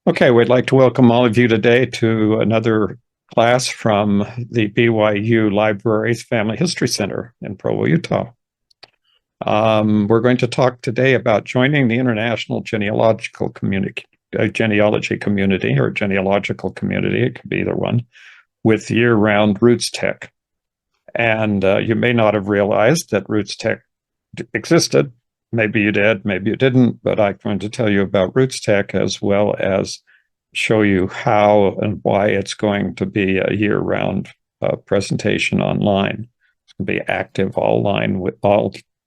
Okay, we'd like to welcome all of you today to another class from the BYU Library's Family History Center in Provo, Utah. We're going to talk today about joining the international genealogical community, genealogy community or genealogical community, it could be either one, with year-round RootsTech. And you may not have realized that RootsTech existed. Maybe you did, maybe you didn't, but I'm going to tell you about RootsTech as well as show you how and why it's going to be a year-round presentation online. It's going to be active all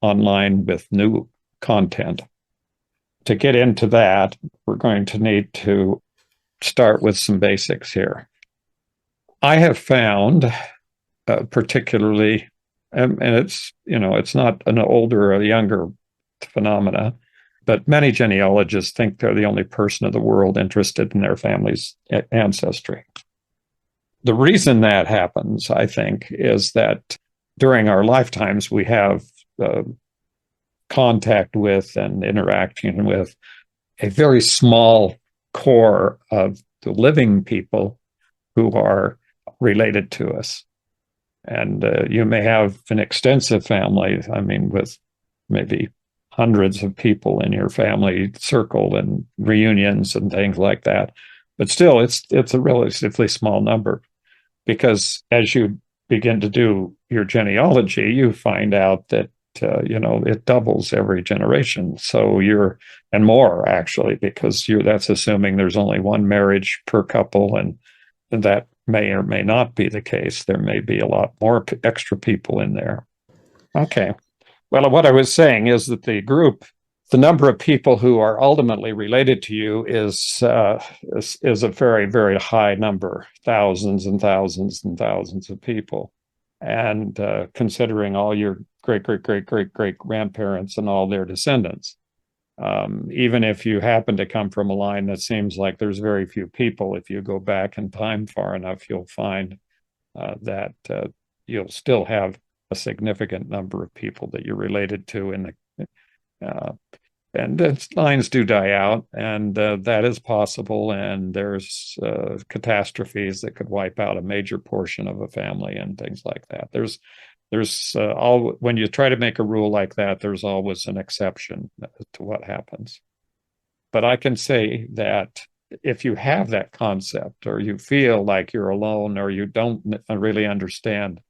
online with new content. To get into that, we're going to need to start with some basics here. I have found, particularly, and it's not an older or younger phenomena, but many genealogists think they're the only person in the world interested in their family's ancestry. The reason that happens, I think, is that during our lifetimes, we have contact with and interaction with a very small core of the living people who are related to us. And you may have an extensive family, with maybe hundreds of people in your family circle and reunions and things like that. But still, it's a relatively small number, because as you begin to do your genealogy, you find out that it doubles every generation. So and more actually, because that's assuming there's only one marriage per couple, and that may or may not be the case. There may be a lot more extra people in there. Okay. Well, what I was saying is that the number of people who are ultimately related to you is a very, very high number, thousands and thousands and thousands of people. And considering all your great, great, great, great, great grandparents and all their descendants, even if you happen to come from a line that seems like there's very few people, if you go back in time far enough, you'll find that you'll still have a significant number of people that you're related to and lines do die out, and that is possible. And there's catastrophes that could wipe out a major portion of a family and things like that. When you try to make a rule like that, there's always an exception to what happens. But I can say that if you have that concept, or you feel like you're alone, or you don't really understand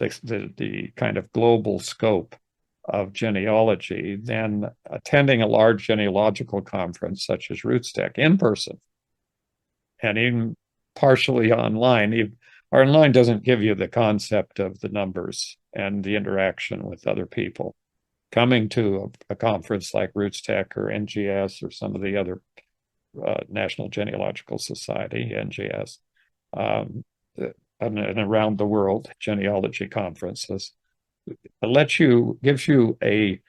the kind of global scope of genealogy, then attending a large genealogical conference such as RootsTech in person, and even partially online, online doesn't give you the concept of the numbers and the interaction with other people. Coming to a conference like RootsTech or NGS or some of the other National Genealogical Society, NGS, and around the world genealogy conferences, gives you a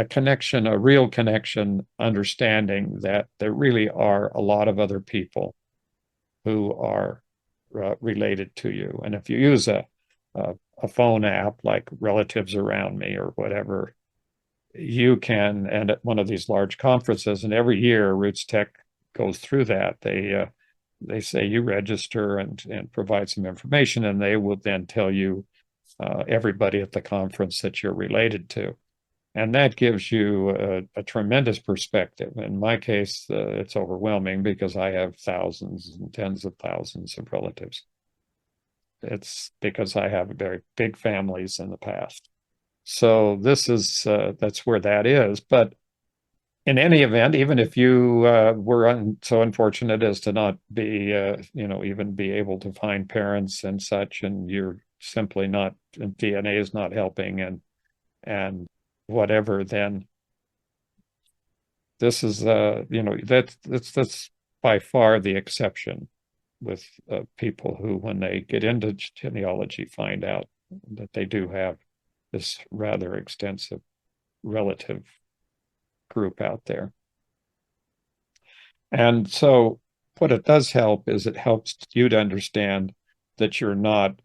connection, a real connection, understanding that there really are a lot of other people who are related to you. And if you use a phone app like Relatives Around Me or whatever, you can, and at one of these large conferences, and every year RootsTech goes through that, they say you register and provide some information, and they will then tell you everybody at the conference that you're related to. And that gives you a tremendous perspective. In my case, it's overwhelming because I have thousands and tens of thousands of relatives. It's because I have very big families in the past. So that's where that is. But in any event, even if you were so unfortunate as to not be, even be able to find parents and such, and you're simply not, DNA is not helping, and whatever, then this is, that's by far the exception with people who, when they get into genealogy, find out that they do have this rather extensive relative group out there. And so what it does help is it helps you to understand that you're not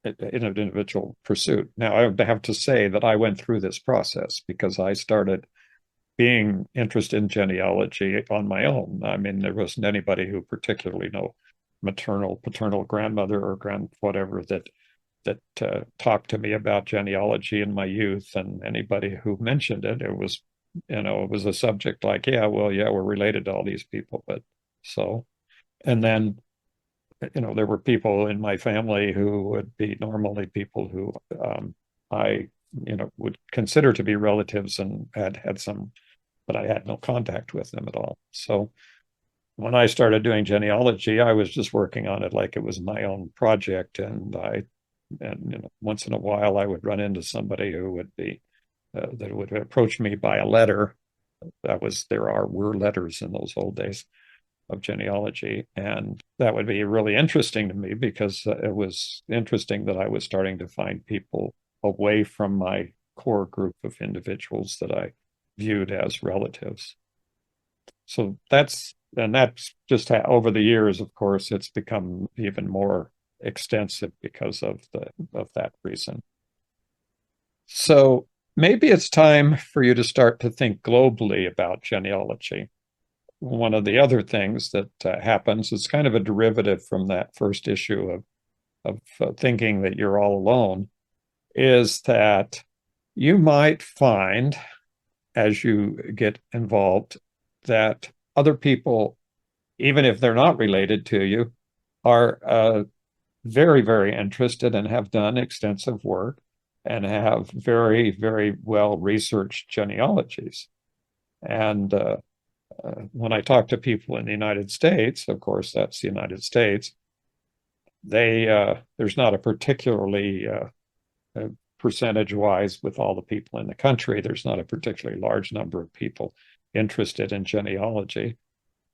in an individual pursuit. Now, I have to say that I went through this process because I started being interested in genealogy on my own. I mean, there wasn't anybody who particularly know maternal, paternal grandmother or grand whatever that talked to me about genealogy in my youth, and anybody who mentioned it, it was, it was a subject like, yeah, well, yeah, we're related to all these people, but so, and then, there were people in my family who would be normally people who I, would consider to be relatives and had some, but I had no contact with them at all. So when I started doing genealogy, I was just working on it like it was my own project, and once in a while I would run into somebody who would be that would approach me by a letter. Were letters in those old days of genealogy, and that would be really interesting to me because it was interesting that I was starting to find people away from my core group of individuals that I viewed as relatives. So that's just over the years, of course, it's become even more extensive because of that reason. So maybe it's time for you to start to think globally about genealogy. One of the other things that happens is kind of a derivative from that first issue of thinking that you're all alone, is that you might find as you get involved that other people, even if they're not related to you, are very, very interested and have done extensive work and have very, very well researched genealogies. And when I talk to people in the United States, of course, that's the United States, there's not a particularly percentage-wise with all the people in the country, there's not a particularly large number of people interested in genealogy.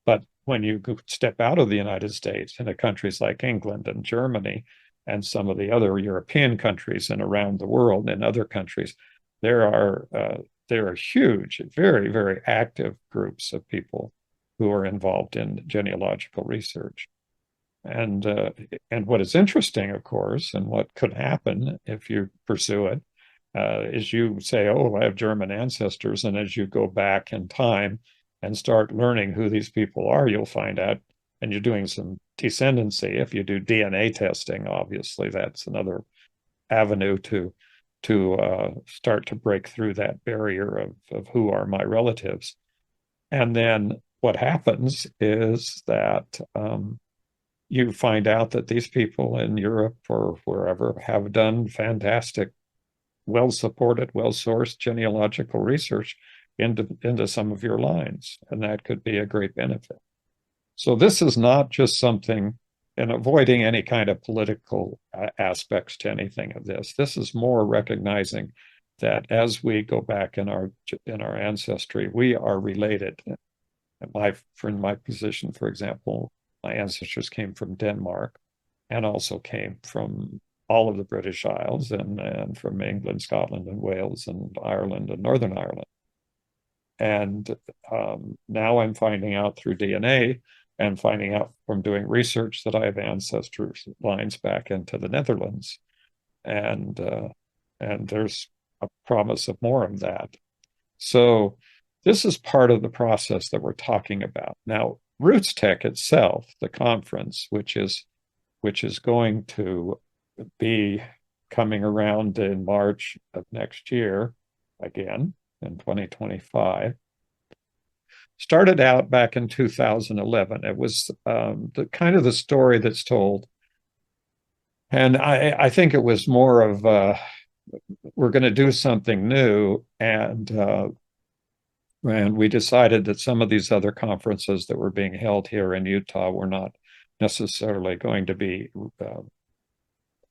But when you step out of the United States into countries like England and Germany and some of the other European countries and around the world and other countries, there are huge, very, very active groups of people who are involved in genealogical research. And what is interesting, of course, and what could happen if you pursue it, is you say, "Oh, I have German ancestors," and as you go back in time and start learning who these people are, you'll find out, and you're doing some descendancy. If you do DNA testing, obviously, that's another avenue to start to break through that barrier of who are my relatives. And then what happens is that you find out that these people in Europe or wherever have done fantastic, well-supported, well-sourced genealogical research into some of your lines, and that could be a great benefit. So this is not just something, and avoiding any kind of political aspects to anything of this. This is more recognizing that as we go back in our ancestry, we are related. In my position, for example, my ancestors came from Denmark and also came from all of the British Isles and from England, Scotland, and Wales, and Ireland and Northern Ireland. And now I'm finding out through DNA and finding out from doing research that I have ancestry lines back into the Netherlands. And there's a promise of more of that. So this is part of the process that we're talking about. Now, RootsTech itself, the conference, which is going to be coming around in March of next year, again, in 2025, started out back in 2011. It was the kind of the story that's told. And I think it was more of we're going to do something new, and we decided that some of these other conferences that were being held here in Utah were not necessarily going to be,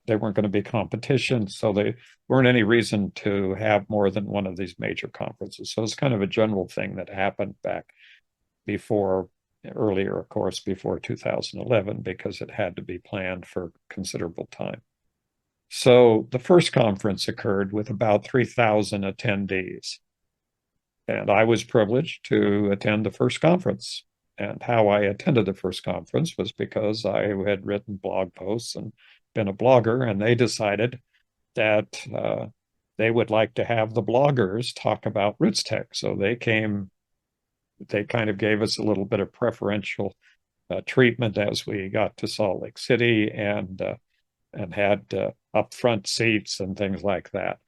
they weren't going to be competition, so they weren't any reason to have more than one of these major conferences. So it's kind of a general thing that happened back earlier, of course, before 2011, because it had to be planned for considerable time. So the first conference occurred with about 3,000 attendees. And I was privileged to attend the first conference. And how I attended the first conference was because I had written blog posts and been a blogger, and they decided that they would like to have the bloggers talk about RootsTech. So they came, they kind of gave us a little bit of preferential treatment as we got to Salt Lake City, and had upfront seats and things like that.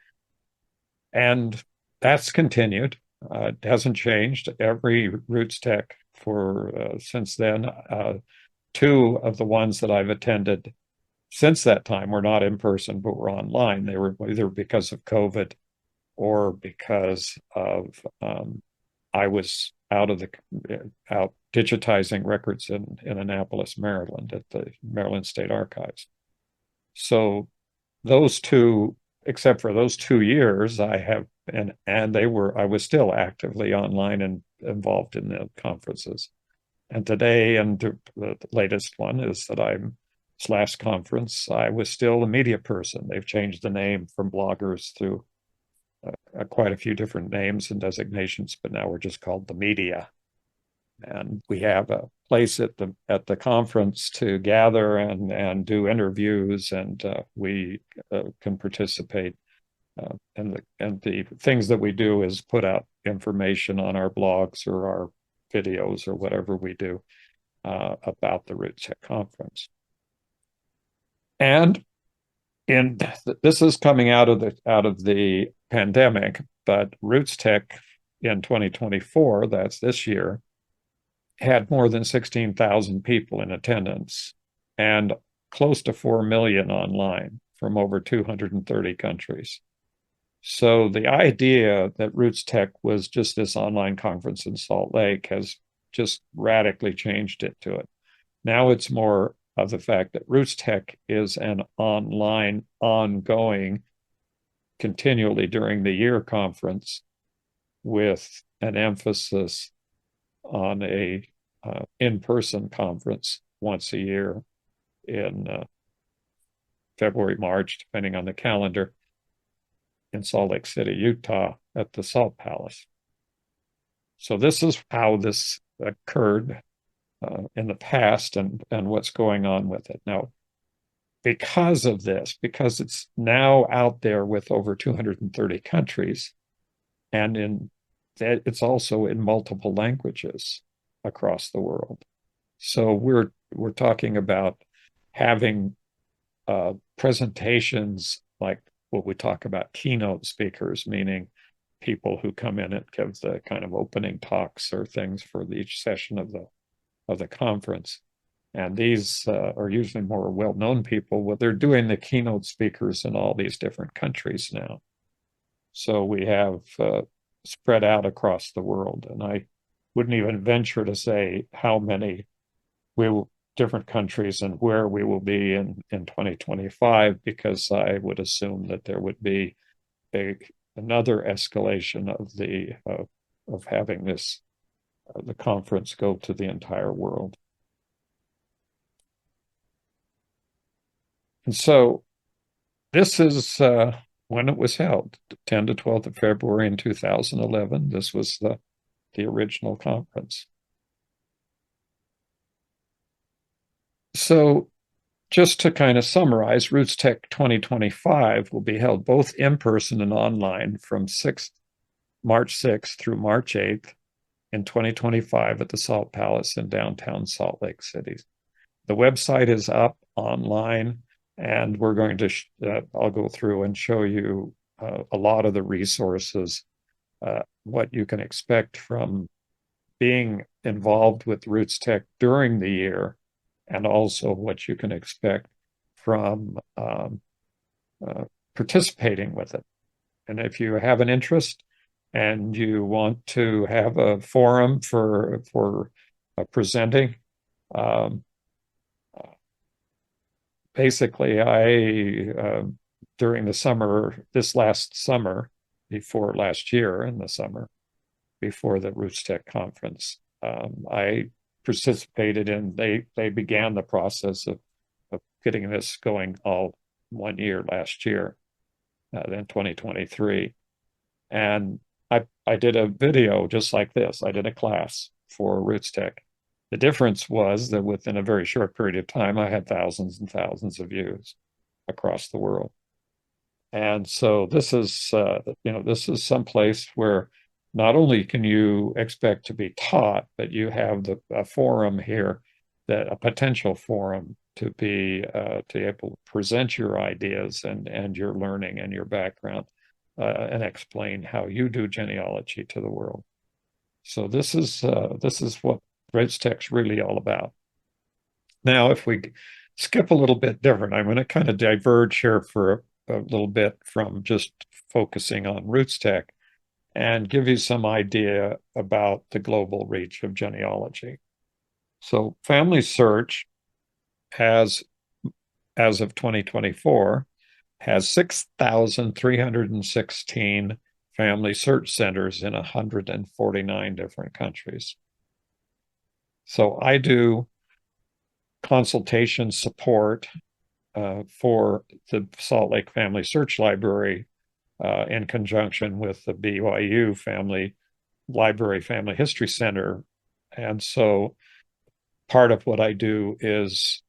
And that's continued. It hasn't changed. Every RootsTech for since then. Two of the ones that I've attended since that time were not in person, but were online. They were either because of COVID or because of I was out digitizing records in Annapolis, Maryland, at the Maryland State Archives. So those two, except for those 2 years, I have and they were I was still actively online and involved in the conferences. And today, and the latest one is that I'm this last conference, I was still a media person. They've changed the name from bloggers through quite a few different names and designations, but now we're just called the media. And we have a place at the conference to gather and do interviews, and we can participate. And the things that we do is put out information on our blogs or our videos or whatever we do about the RootsTech conference. And this is coming out of the pandemic, but RootsTech in 2024, that's this year, had more than 16,000 people in attendance and close to 4 million online from over 230 countries. So the idea that RootsTech was just this online conference in Salt Lake has just radically changed it to it. Now it's more of the fact that RootsTech is an online, ongoing, continually during the year conference with an emphasis on a in-person conference once a year in February, March, depending on the calendar, in Salt Lake City, Utah, at the Salt Palace. So this is how this occurred in the past, and what's going on with it now. Because of this, because it's now out there with over 230 countries, and it's also in multiple languages across the world. So we're talking about having presentations like what we talk about keynote speakers, meaning people who come in and give the kind of opening talks or things for each session of the conference. And these are usually more well-known people. Well, they're doing the keynote speakers in all these different countries now. So we have spread out across the world. And I wouldn't even venture to say how many different countries and where we will be in 2025, because I would assume that there would be another escalation of having the conference go to the entire world. And so this is when it was held, 10 to 12th of February in 2011. This was the original conference. So just to kind of summarize, RootsTech 2025 will be held both in person and online from March 6th through March 8th in 2025 at the Salt Palace in downtown Salt Lake City. The website is up online, and we're going to I'll go through and show you a lot of the resources, what you can expect from being involved with RootsTech during the year, and also what you can expect from participating with it. And if you have an interest and you want to have a forum for presenting, basically, I during the summer, this last summer, before last year in the summer, before the RootsTech conference, I participated in. They began the process of getting this going all 1 year last year, then 2023, and I did a video just like this. I did a class for RootsTech. The difference was that within a very short period of time, I had thousands and thousands of views across the world. And so this is, this is some place where not only can you expect to be taught, but you have a forum here, that a potential forum to be to able to present your ideas and your learning and your background, and explain how you do genealogy to the world. So this is what RootsTech's really all about. Now, if we skip a little bit different, I'm going to kind of diverge here for a little bit from just focusing on RootsTech and give you some idea about the global reach of genealogy. So Family Search has, as of 2024, has 6,316 family search centers in 149 different countries. So I do consultation support for the Salt Lake Family Search Library in conjunction with the BYU Family Library Family History Center. And so part of what I do is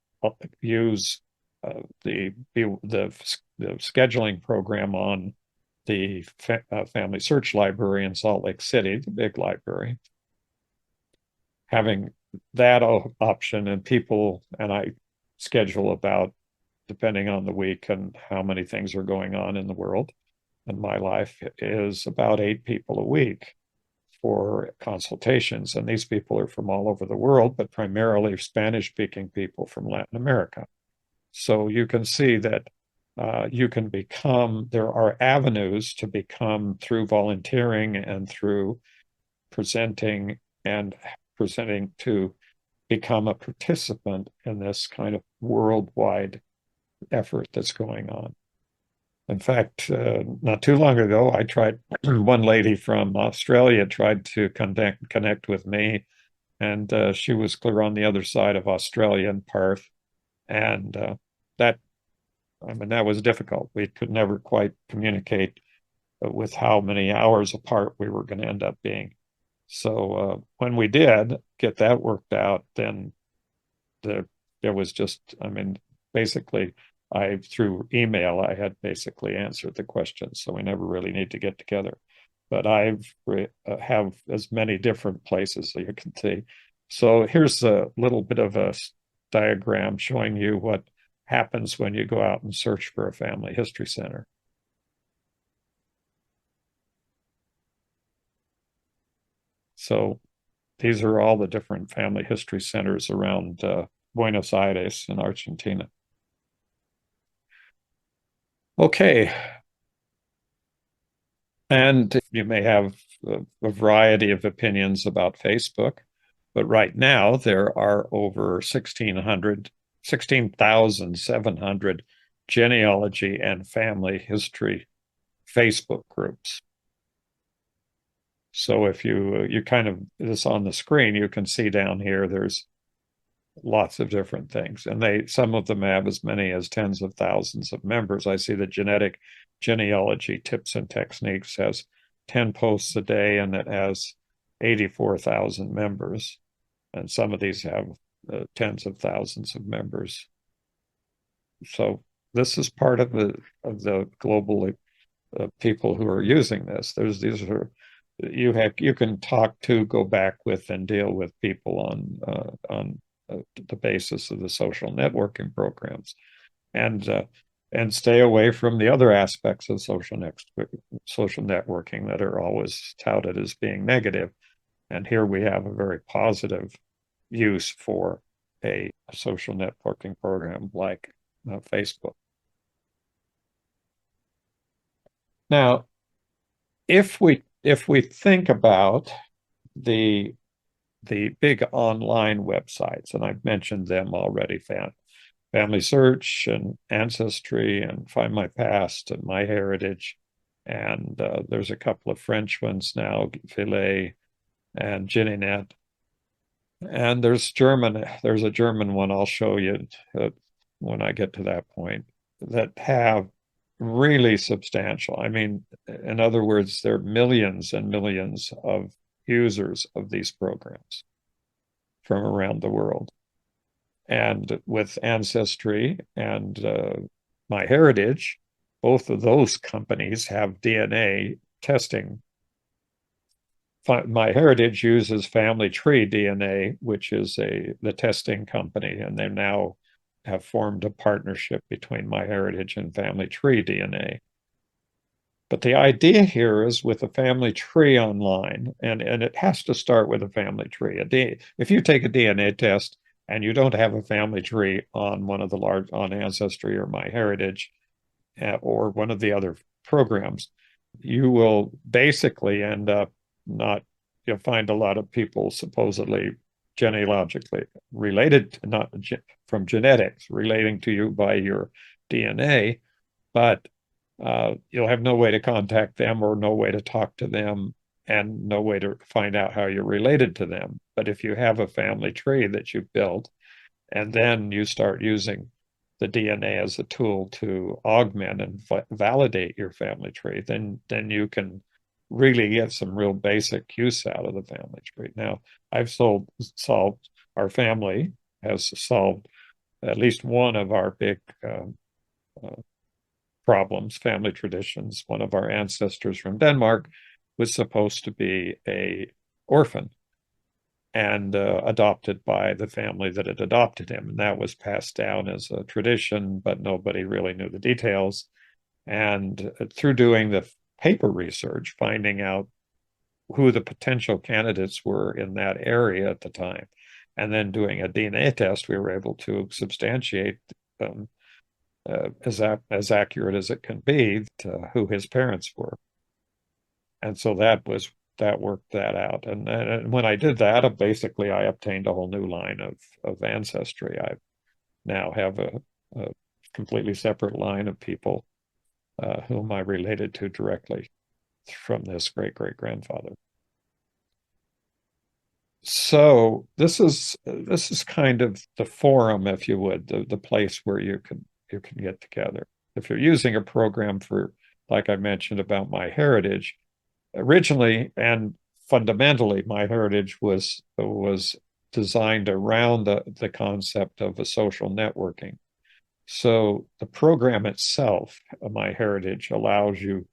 use the scheduling program on the Family Search Library in Salt Lake City, the big library, having that option, and people, and I schedule about, depending on the week and how many things are going on in the world and my life, is about 8 people a week for consultations. And these people are from all over the world, but primarily Spanish speaking people from Latin America. So you can see that you can become, there are avenues to become, through volunteering and through presenting to become a participant in this kind of worldwide effort that's going on. In fact, not too long ago, I tried, one lady from Australia tried to connect with me, and she was clear on the other side of Australia in Perth. And that, I mean, that was difficult. We could never quite communicate with how many hours apart we were going to end up being. So when we did get that worked out, then there was just, I mean, basically, through email, I had basically answered the questions, so we never really need to get together. But have as many different places, so you can see. So here's a little bit of a diagram showing you what happens when you go out and search for a family history center. So these are all the different family history centers around Buenos Aires in Argentina. Okay. And you may have a variety of opinions about Facebook, but right now there are over 16,700 genealogy and family history Facebook groups. So if you kind of, this on the screen, you can see down here, there's lots of different things. And some of them have as many as tens of thousands of members. I see that Genealogy Tips and Techniques has 10 posts a day, and it has 84,000 members. And some of these have tens of thousands of members. So this is part of the global people who are using this. These are, you can talk to, go back with, and deal with people on the basis of the social networking programs, and stay away from the other aspects of social networking that are always touted as being negative. And here we have a very positive use for a social networking program like Facebook. Now, if we think about the big online websites, and I've mentioned them already, Family Search and Ancestry and Find My Past and My Heritage, and there's a couple of French ones now, Filet and Genenet, and there's a German one I'll show you when I get to that point, that have really substantial, I mean, in other words, there are millions and millions of users of these programs from around the world. And with Ancestry and My Heritage, both of those companies have DNA testing. MyHeritage uses Family Tree DNA, which is the testing company, and they now have formed a partnership between MyHeritage and Family Tree DNA. But the idea here is with a family tree online, and it has to start with a family tree. If you take a DNA test and you don't have a family tree on one of the on Ancestry or MyHeritage or one of the other programs, you will basically end up not, you'll find a lot of people supposedly genealogically related, not from genetics, relating to you by your DNA, but you'll have no way to contact them or no way to talk to them and no way to find out how you're related to them. But if you have a family tree that you've built and then you start using the DNA as a tool to augment and validate your family tree, then you can really get some real basic use out of the family tree. Now, I've solved, our family has solved at least one of our big problems, family traditions. One of our ancestors from Denmark was supposed to be an orphan and adopted by the family that had adopted him. And that was passed down as a tradition, but nobody really knew the details. And through doing the paper research, finding out who the potential candidates were in that area at the time, and then doing a DNA test, we were able to substantiate as accurate as it can be to who his parents were. And so that worked that out. And when I did that, basically I obtained a whole new line of ancestry. I now have a completely separate line of people whom I related to directly from this great-great-grandfather. So this is kind of the forum, if you would, the place where you can get together. If you're using a program for, like I mentioned about MyHeritage, originally and fundamentally, MyHeritage was designed around the concept of a social networking. So the program itself, MyHeritage, allows you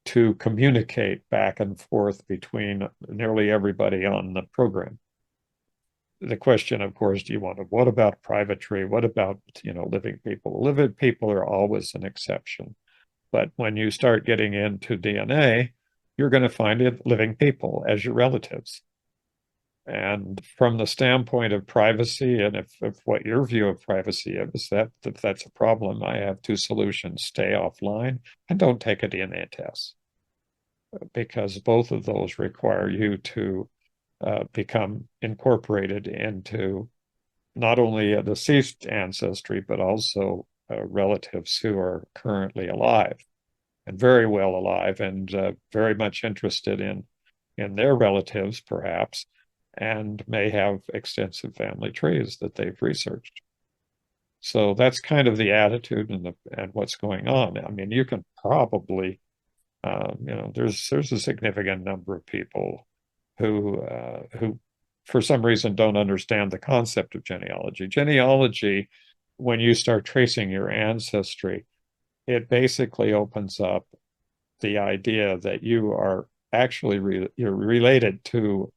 to communicate back and forth between nearly everybody on the program. The question, of course, what about private tree? What about, living people? Living people are always an exception. But when you start getting into DNA, you're going to find it living people as your relatives. And from the standpoint of privacy, and if what your view of privacy is, if that's a problem, I have two solutions: stay offline and don't take a DNA test, because both of those require you to become incorporated into not only a deceased ancestry, but also relatives who are currently alive and very well alive and very much interested in their relatives, perhaps, and may have extensive family trees that they've researched. So that's kind of the attitude and what's going on. I mean, you can probably, there's a significant number of people who for some reason don't understand the concept of genealogy. Genealogy, when you start tracing your ancestry, it basically opens up the idea that you are actually you're related to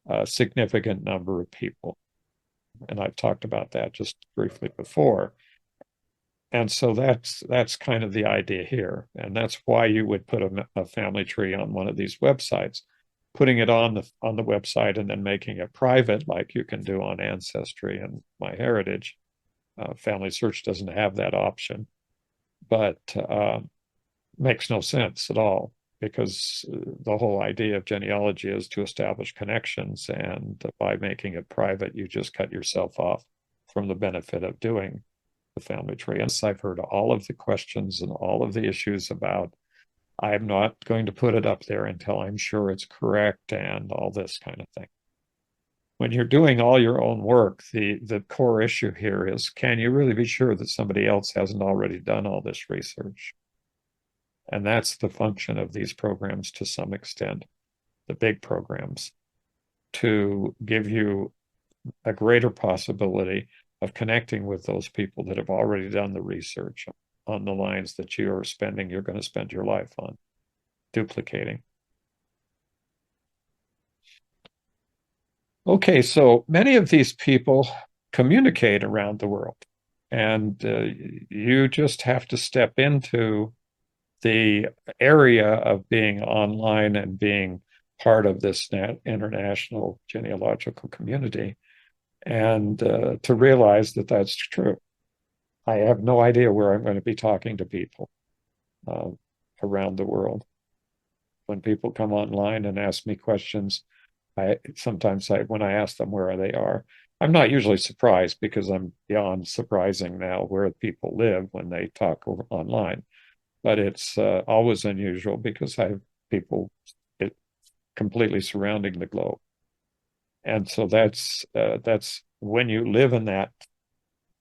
a significant number of people. And I've talked about that just briefly before. And so that's kind of the idea here. And that's why you would put a family tree on one of these websites. Putting it on the website and then making it private, like you can do on Ancestry and MyHeritage. Family Search doesn't have that option, but makes no sense at all, because the whole idea of genealogy is to establish connections, and by making it private, you just cut yourself off from the benefit of doing the family tree. And I've heard all of the questions and all of the issues about, I'm not going to put it up there until I'm sure it's correct and all this kind of thing. When you're doing all your own work, the core issue here is, can you really be sure that somebody else hasn't already done all this research? And that's the function of these programs to some extent, the big programs, to give you a greater possibility of connecting with those people that have already done the research. on the lines that you're going to spend your life on duplicating. Okay, so many of these people communicate around the world, and you just have to step into the area of being online and being part of this international genealogical community, and to realize that that's true. I have no idea where I'm going to be talking to people uh, around the world. When people come online and ask me questions, when I ask them where they are, I'm not usually surprised because I'm beyond surprising now where people live when they talk online. But it's always unusual because I have people completely surrounding the globe, and so that's when you live in that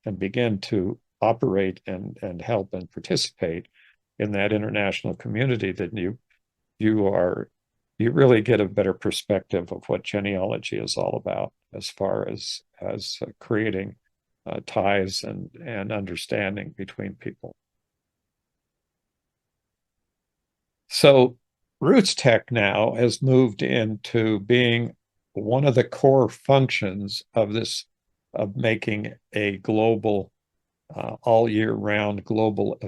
and begin to operate and help and participate in that international community that you really get a better perspective of what genealogy is all about as far as creating ties and understanding between people. So RootsTech now has moved into being one of the core functions of this, of making a global, all year round global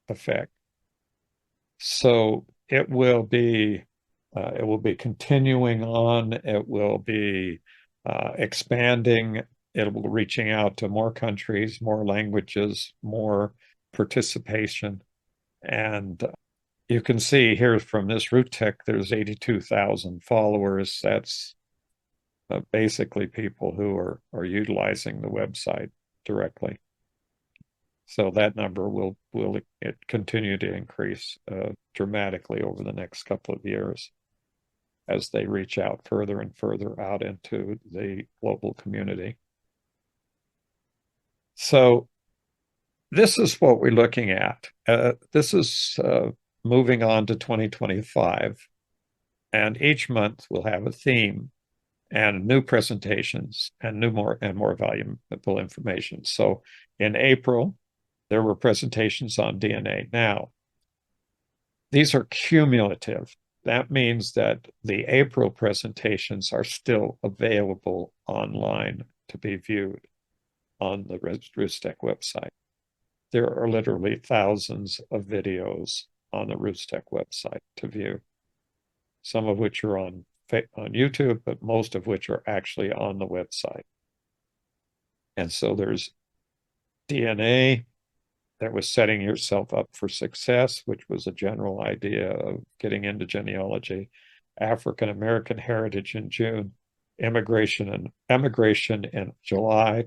effect. So it will be continuing on. It will be expanding. It will be reaching out to more countries, more languages, more participation. And you can see here from this RootsTech, there's 82,000 followers. That's basically people who are utilizing the website directly. So that number will continue to increase dramatically over the next couple of years as they reach out further and further out into the global community. So this is what we're looking at. This is moving on to 2025, and each month we'll have a theme and new presentations and more valuable information. So in April, there were presentations on DNA. Now, these are cumulative. That means that the April presentations are still available online to be viewed on the RootsTech website. There are literally thousands of videos on the RootsTech website to view, some of which are on YouTube, but most of which are actually on the website. And so there's DNA, that was setting yourself up for success, which was a general idea of getting into genealogy, African American heritage in June, emigration in July,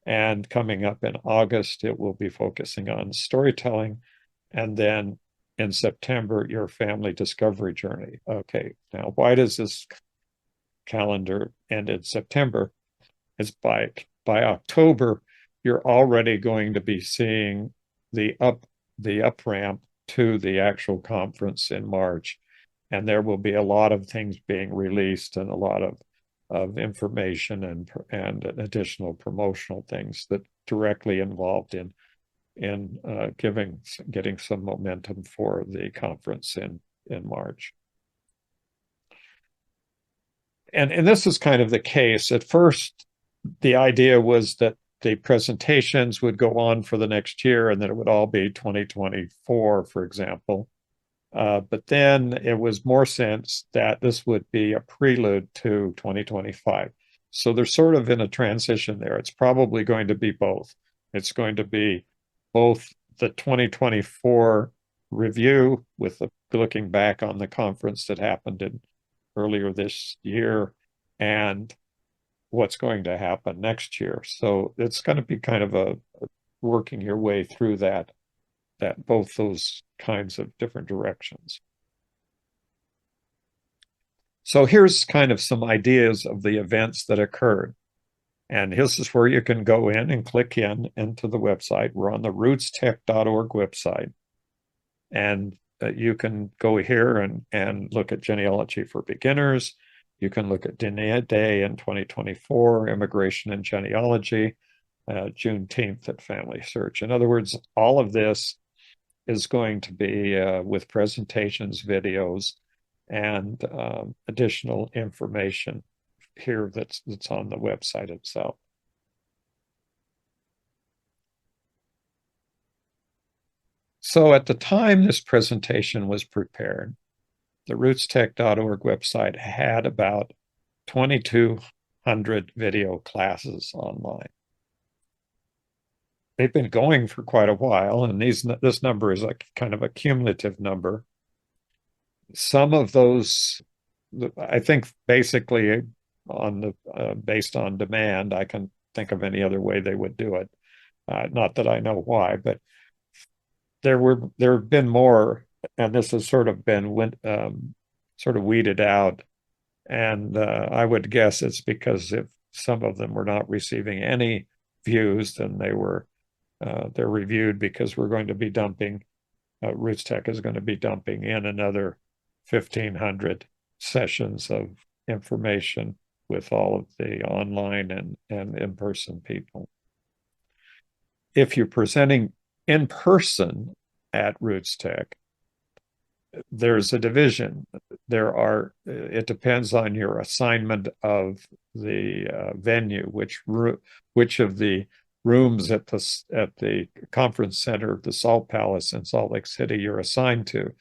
and coming up in August, it will be focusing on storytelling, and then in September, your family discovery journey. Okay, now why does this calendar end in September? It's by October, you're already going to be seeing the up ramp to the actual conference in March, and there will be a lot of things being released and a lot of information and additional promotional things that directly involved in getting some momentum for the conference in March. And this is kind of the case. At first, the idea was that the presentations would go on for the next year and that it would all be 2024, for example. But then it was more sense that this would be a prelude to 2025. So they're sort of in a transition there. It's probably going to be both. It's going to be both the 2024 review with looking back on the conference that happened earlier this year and what's going to happen next year. So it's going to be kind of a working your way through that both those kinds of different directions. So here's kind of some ideas of the events that occurred. And this is where you can go in and click into the website. We're on the rootstech.org website. And you can go here and look at genealogy for beginners. You can look at DNA Day in 2024, immigration and genealogy. Juneteenth at Family Search. In other words, all of this is going to be with presentations, videos, and additional information here that's on the website itself. So at the time this presentation was prepared, the rootstech.org website had about 2,200 video classes online. They've been going for quite a while, and this number is like kind of a cumulative number. Some of those, I think, basically on the based on demand. I can think of any other way they would do it. Not that I know why, but there have been more, and this has sort of been sort of weeded out. And I would guess it's because if some of them were not receiving any views, then they're reviewed, because we're going to be dumping, RootsTech is going to be dumping in another 1,500 sessions of information with all of the online and in-person people. If you're presenting in person at RootsTech, there's a division. It depends on your assignment of the venue, which of the rooms at the conference center, the Salt Palace in Salt Lake City, you're assigned to.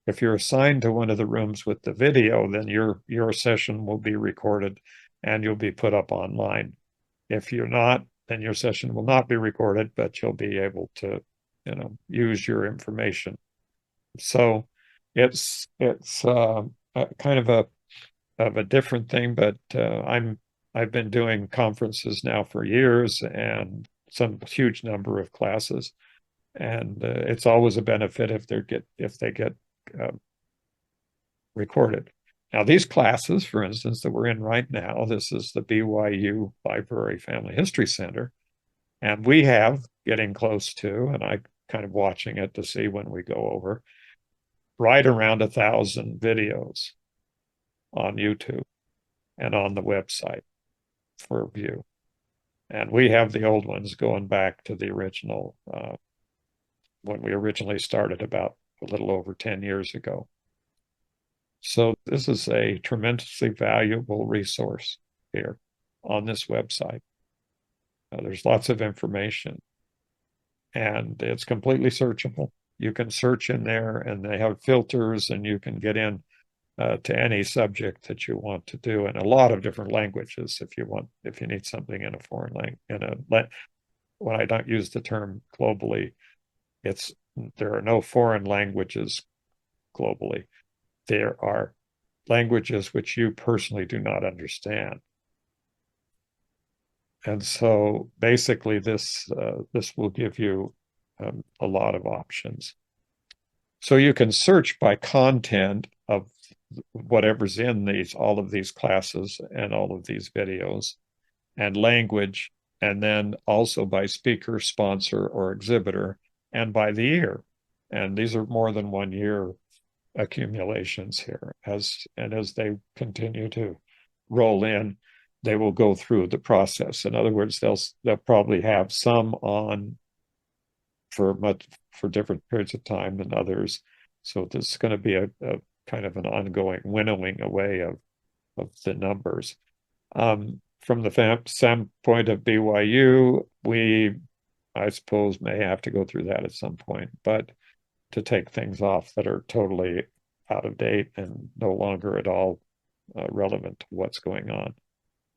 If you're assigned to one of the rooms with the video, then your session will be recorded and you'll be put up online. If you're not, then your session will not be recorded, but you'll be able to, use your information. So it's kind of a different thing, but I've been doing conferences now for years, and some huge number of classes, and it's always a benefit if they get recorded. Now, these classes, for instance, that we're in right now, this is the BYU Library Family History Center, and we have getting close to, and I kind of watching it to see when we go over, right around 1,000 videos on YouTube and on the website for view. And we have the old ones going back to the original, when we originally started about a little over 10 years ago. So this is a tremendously valuable resource here on this website. There's lots of information, and it's completely searchable. You can search in there, and they have filters, and you can get in to any subject that you want to do in a lot of different languages. If you need something in a foreign language, when I don't use the term globally, there are no foreign languages globally. There are languages which you personally do not understand. And so basically this will give you a lot of options. So you can search by content of whatever's in all of these classes and all of these videos, and language, and then also by speaker, sponsor, or exhibitor, and by the year. And these are more than 1 year accumulations here. As they continue to roll in, they will go through the process. In other words, they'll probably have some on for different periods of time than others. So this is going to be a kind of an ongoing winnowing away of the numbers. From the standpoint of BYU, I suppose, may have to go through that at some point, but to take things off that are totally out of date and no longer at all relevant to what's going on.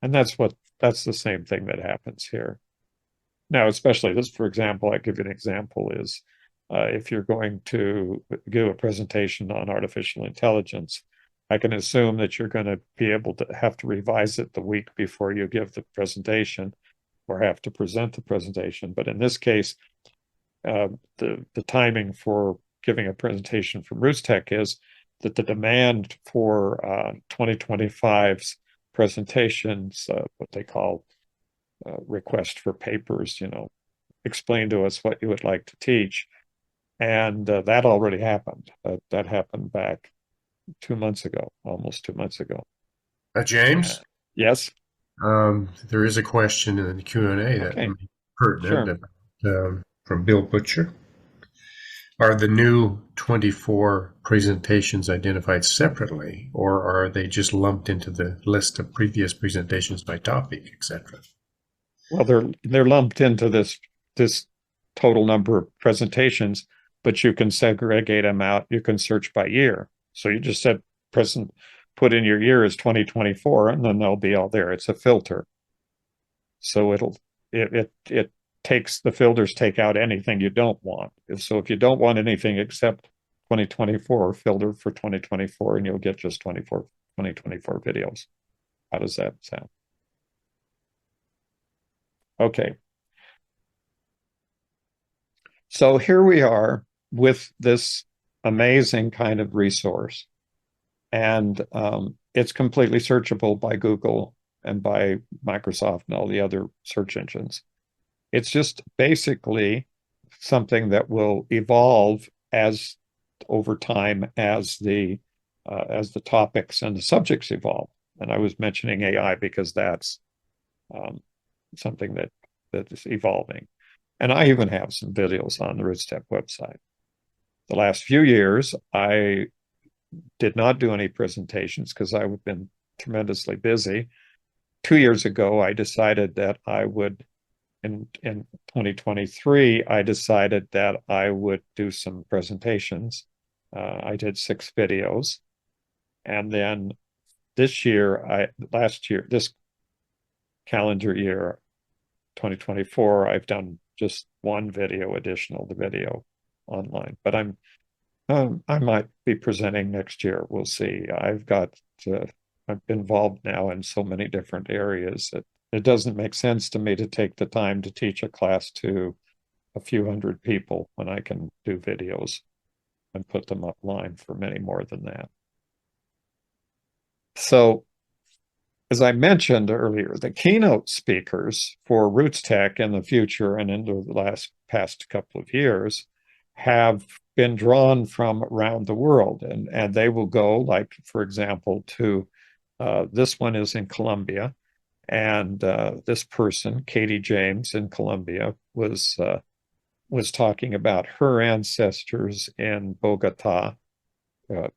And that's the same thing that happens here. Now, especially this, for example, I give you an example is if you're going to give a presentation on artificial intelligence, I can assume that you're going to be able to have to revise it the week before you give the presentation, or have to present the presentation. But in this case, the timing for giving a presentation from RootsTech is that the demand for 2025's presentations, what they call request for papers, explain to us what you would like to teach. And that already happened. That happened back 2 months ago, almost 2 months ago. James? Yes? There is a question in the Q&A that Okay. may pertinent Sure. from Bill Butcher. Are the new 24 presentations identified separately, or are they just lumped into the list of previous presentations by topic, etc.? Well, they're lumped into this total number of presentations, but you can segregate them out. You can search by year. So you just said present, put in your year as 2024, and then they'll be all there. It's a filter. So it takes the filters take out anything you don't want. So if you don't want anything except 2024, filter for 2024, and you'll get just 2024 videos. How does that sound? Okay. So here we are with this amazing kind of resource, and it's completely searchable by Google and by Microsoft and all the other search engines. It's just basically something that will evolve as over time as the topics and the subjects evolve. And I was mentioning AI because that's um, something that is evolving. And I even have some videos on the RootsTech website. The last few years, I did not do any presentations because I've been tremendously busy. 2 years ago, I decided that I would, in 2023, I decided that I would do some presentations. I did 6 videos. And then this calendar year, 2024, I've done just one video additional to video online. But I might be presenting next year. We'll see. I'm involved now in so many different areas that it doesn't make sense to me to take the time to teach a class to a few hundred people when I can do videos and put them online for many more than that. So, as I mentioned earlier, the keynote speakers for RootsTech in the future and into the past couple of years have been drawn from around the world, and they will go, like, for example, to this one is in Colombia, and this person, Katie James in Colombia, was talking about her ancestors in Bogota,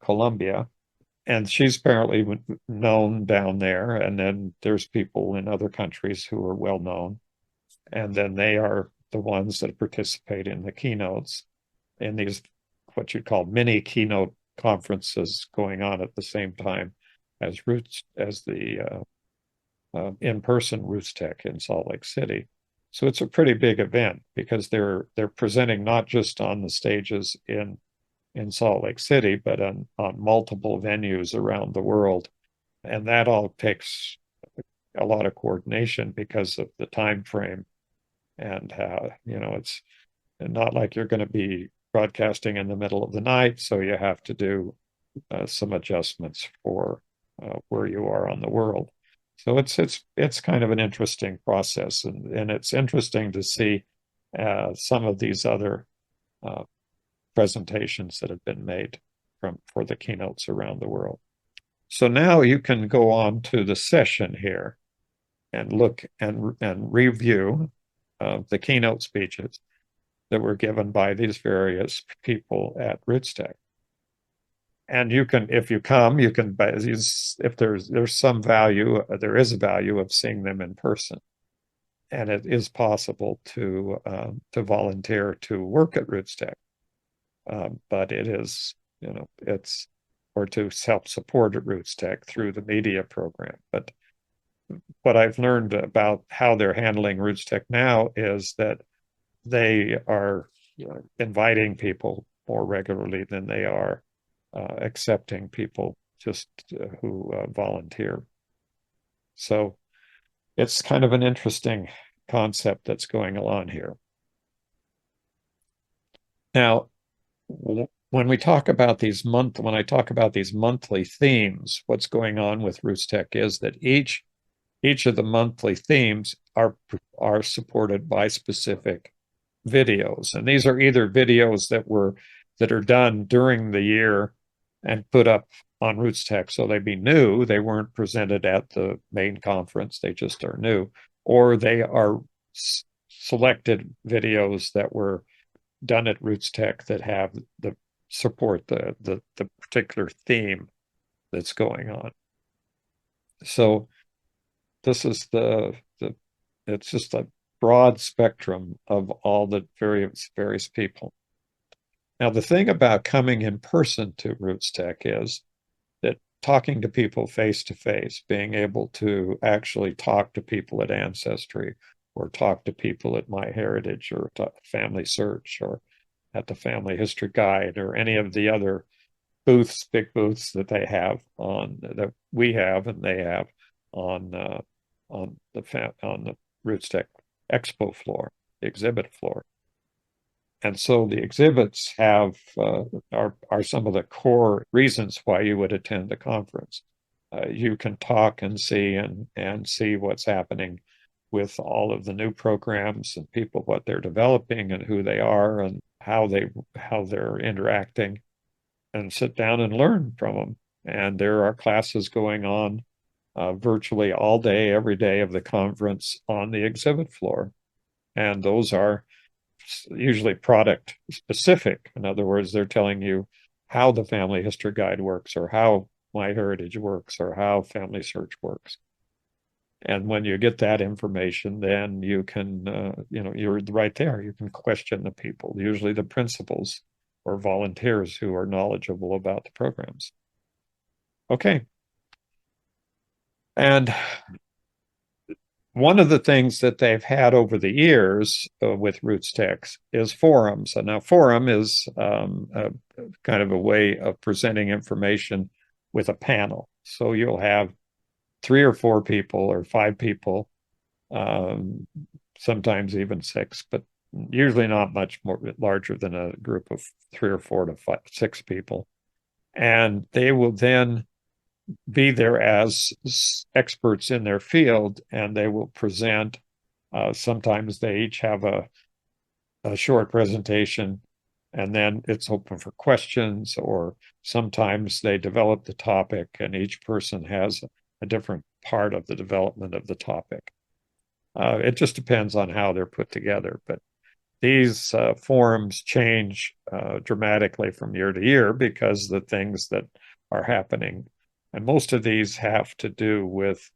Colombia, and she's apparently known down there. And then there's people in other countries who are well known, and then they are the ones that participate in the keynotes in these what you'd call mini keynote conferences going on at the same time as the in-person RootsTech in Salt Lake City. So it's a pretty big event because they're presenting not just on the stages in Salt Lake City, but on multiple venues around the world. And that all takes a lot of coordination because of the time frame. And it's not like you're going to be broadcasting in the middle of the night, so you have to do some adjustments for where you are on the world. So it's kind of an interesting process, and it's interesting to see some of these other uh, presentations that have been made for the keynotes around the world. So now you can go on to the session here and look and review the keynote speeches that were given by these various people at RootsTech. And you can, if you come, you can, if there's some value, there is a value of seeing them in person. And it is possible to volunteer to work at RootsTech. But it is, it's, or to help support at RootsTech through the media program. But what I've learned about how they're handling RootsTech now is that they are inviting people more regularly than they are accepting people just who volunteer. So it's kind of an interesting concept that's going on here. Now, when I talk about these monthly themes, what's going on with RootsTech is that each of the monthly themes are supported by specific videos, and these are either videos that are done during the year and put up on RootsTech, so they'd be new. They weren't presented at the main conference; they just are new, or they are selected videos that were done at RootsTech that have the support the particular theme that's going on. So this is it's just a broad spectrum of all the various people. Now, the thing about coming in person to RootsTech is that talking to people face to face, being able to actually talk to people at Ancestry or talk to people at MyHeritage or Family Search or at the Family History Guide or any of the other booths, big booths that they have that we have and they have on the RootsTech Expo floor, the exhibit floor. And so the exhibits have are some of the core reasons why you would attend the conference. You can talk and see what's happening with all of the new programs and people, what they're developing and who they are and how they're interacting, and sit down and learn from them. And there are classes going on virtually all day, every day of the conference on the exhibit floor. And those are usually product specific. In other words, they're telling you how the Family History Guide works or how MyHeritage works or how Family Search works. And when you get that information, then you can, you're right there. You can question the people, usually the principals or volunteers who are knowledgeable about the programs. Okay. And one of the things that they've had over the years with RootsTech is forums. And now forum is kind of a way of presenting information with a panel. So you'll have 3 or 4 people or 5 people, sometimes even 6, but usually not much more larger than a group of 3 or 4 to 6 people. And they will then be there as experts in their field, and they will present. Sometimes they each have a short presentation, and then it's open for questions, or sometimes they develop the topic, and each person has a different part of the development of the topic. It just depends on how they're put together, but these forums change dramatically from year to year because the things that are happening. And most of these have to do with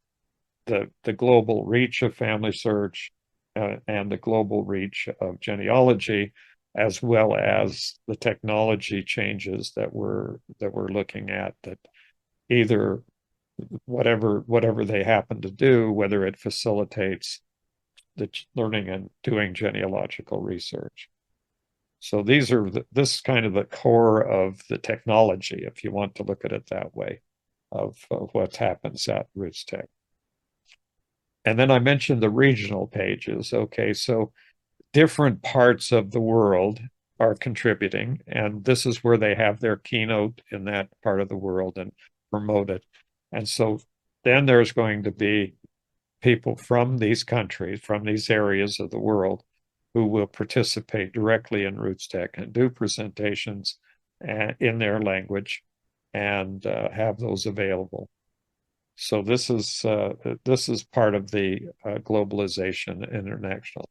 the global reach of Family Search and the global reach of genealogy, as well as the technology changes that we're looking at, that either whatever they happen to do, whether it facilitates the learning and doing genealogical research. So this is kind of the core of the technology, if you want to look at it that way, of what happens at RootsTech. And then I mentioned the regional pages. Okay, so different parts of the world are contributing, and this is where they have their keynote in that part of the world and promote it. And so then there's going to be people from these countries, from these areas of the world, who will participate directly in RootsTech and do presentations in their language and have those available. So this is part of the globalization international.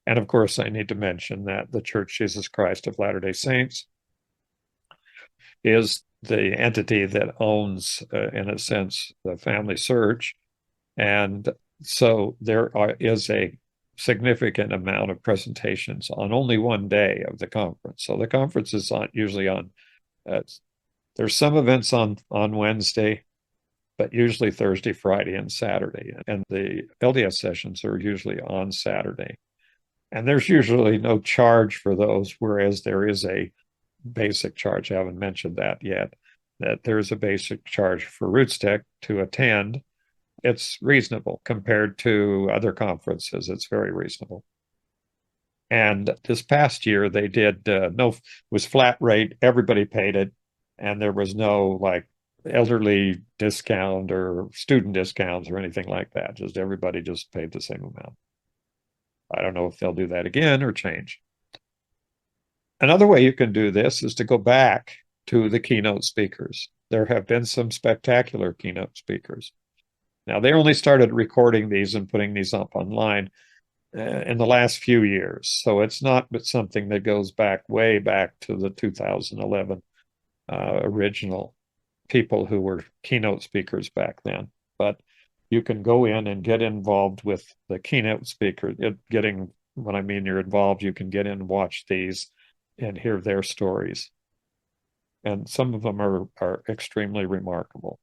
And of course, I need to mention that the Church Jesus Christ of Latter-day Saints is the entity that owns, in a sense, the Family Search. And so there is a significant amount of presentations on only one day of the conference. So the conference is usually on, there's some events on Wednesday, but usually Thursday, Friday, and Saturday. And the LDS sessions are usually on Saturday. And there's usually no charge for those, whereas there is a basic charge. I haven't mentioned that yet, that there's a basic charge for RootsTech to attend. It's reasonable compared to other conferences. It's very reasonable. And this past year, they did was flat rate. Everybody paid it. And there was no like elderly discount or student discounts or anything like that. Just everybody just paid the same amount. I don't know if they'll do that again or change. Another way you can do this is to go back to the keynote speakers. There have been some spectacular keynote speakers. Now, they only started recording these and putting these up online in the last few years. So it's not but something that goes back way back to the 2011 original people who were keynote speakers back then. But you can go in and get involved with the keynote speaker. Getting, when I mean you're involved, you can get in and watch these and hear their stories. And some of them are extremely remarkable.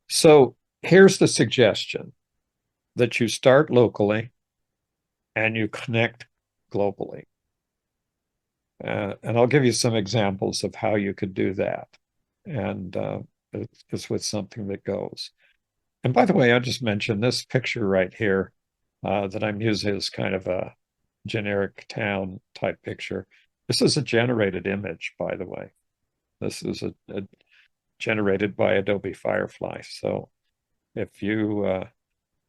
So here's the suggestion that you start locally and you connect globally. And I'll give you some examples of how you could do that. And it's with something that goes. And by the way, I just mentioned this picture right here that I'm using as kind of a generic town type picture. This is a generated image, by the way. This is a generated by Adobe Firefly. So if you've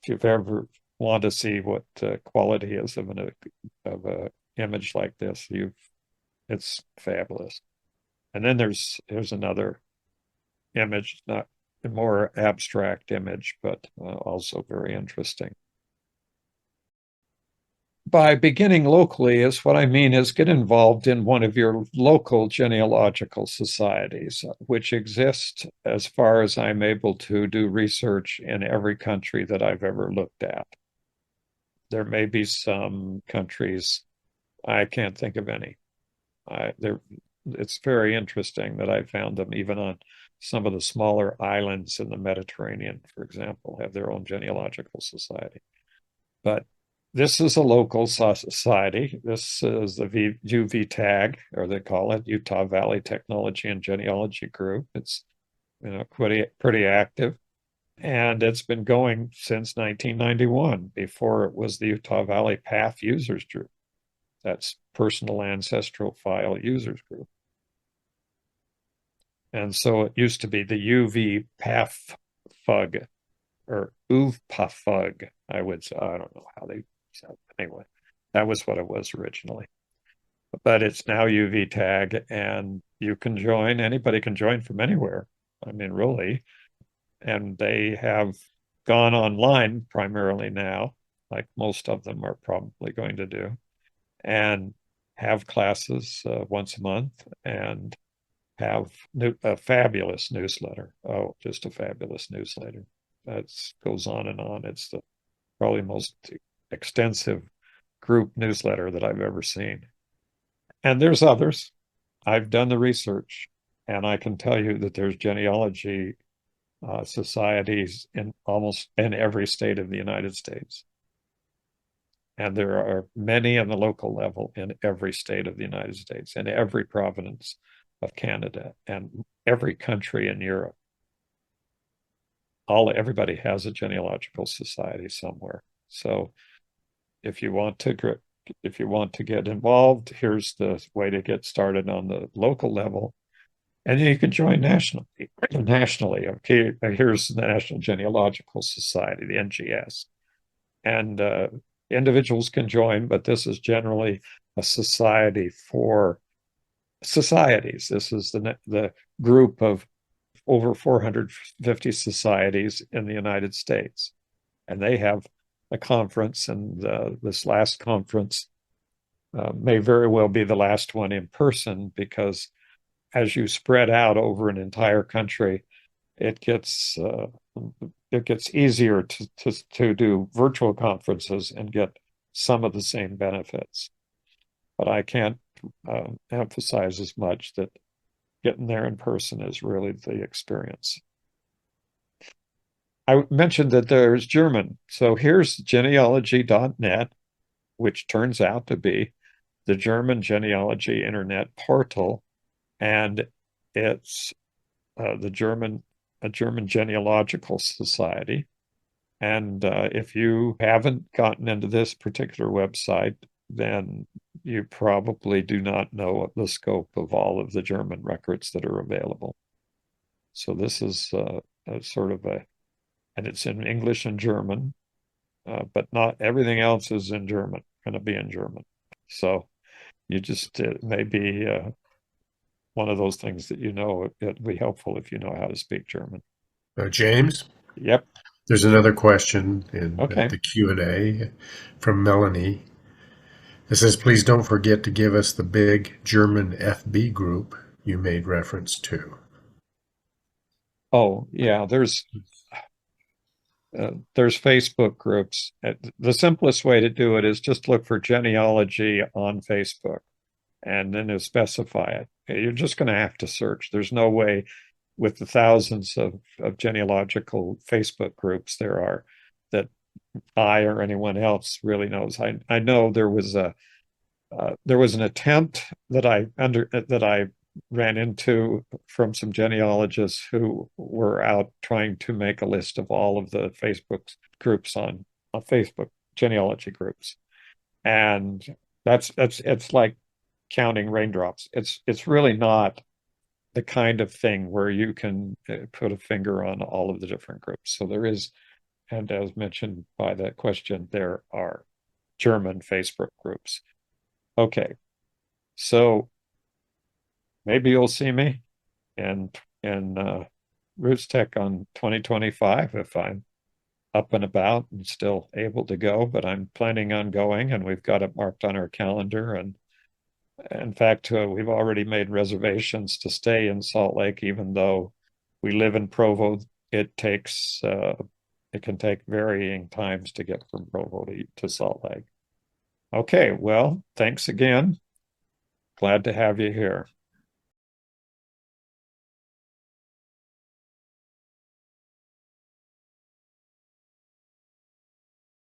ever want to see what quality is of a image like this, it's fabulous. And then here's another image, not a more abstract image, but also very interesting. By beginning locally is what I mean is get involved in one of your local genealogical societies, which exist as far as I'm able to do research in every country that I've ever looked at. There may be some countries, I can't think of any. It's very interesting that I found them even on some of the smaller islands in the Mediterranean, for example, have their own genealogical society. But this is a local society. This is the UVTAG, or they call it Utah Valley Technology and Genealogy Group. It's pretty active, and it's been going since 1991. Before it was the Utah Valley Path Users Group. That's Personal Ancestral File Users Group. And so it used to be the UV PAFUG or UVPAFUG, I would say. I don't know how they said it. Anyway, that was what it was originally. But it's now UV tag, and you can join, anybody can join from anywhere. I mean, really. And they have gone online primarily now, like most of them are probably going to do, and have classes once a month and have a fabulous newsletter. Oh, just a fabulous newsletter. That goes on and on. It's the probably most extensive group newsletter that I've ever seen. And there's others. I've done the research, and I can tell you that there's genealogy societies in almost in every state of the United States. And there are many on the local level in every state of the United States, in every province of Canada, and every country in Europe. Everybody has a genealogical society somewhere. So if you want to get involved, here's the way to get started on the local level. And then you can join nationally. Okay, here's the National Genealogical Society, the NGS. And individuals can join, but this is generally a society for societies. This is the group of over 450 societies in the United States. And they have a conference, and this last conference may very well be the last one in person, because as you spread out over an entire country, it gets easier to do virtual conferences and get some of the same benefits. But I can't emphasize as much that getting there in person is really the experience. I mentioned that there's German. So here's genealogy.net, which turns out to be the German genealogy internet portal. And it's a German genealogical society. And if you haven't gotten into this particular website, then you probably do not know the scope of all of the German records that are available. So this is a sort of and it's in English and German, but not everything else is in German, going to be in German. So you just, it may be one of those things that it'd be helpful if you know how to speak German. James? Yep. There's another question in Okay. the Q&A from Melanie. It says, please don't forget to give us the big German FB group you made reference to. Oh, yeah, there's Facebook groups. The simplest way to do it is just look for genealogy on Facebook and then you specify it. You're just going to have to search. There's no way with the thousands of genealogical Facebook groups there are that I or anyone else really knows. I know there was an attempt that I ran into from some genealogists who were out trying to make a list of all of the Facebook groups on Facebook genealogy groups, and that's it's like counting raindrops. It's really not the kind of thing where you can put a finger on all of the different groups. So there is, and as mentioned by the question, there are German Facebook groups. Okay, so maybe you'll see me in RootsTech on 2025 if I'm up and about and still able to go, but I'm planning on going and we've got it marked on our calendar. And in fact, we've already made reservations to stay in Salt Lake, even though we live in Provo. It can take varying times to get from Provo to Salt Lake. Okay, well, thanks again. Glad to have you here.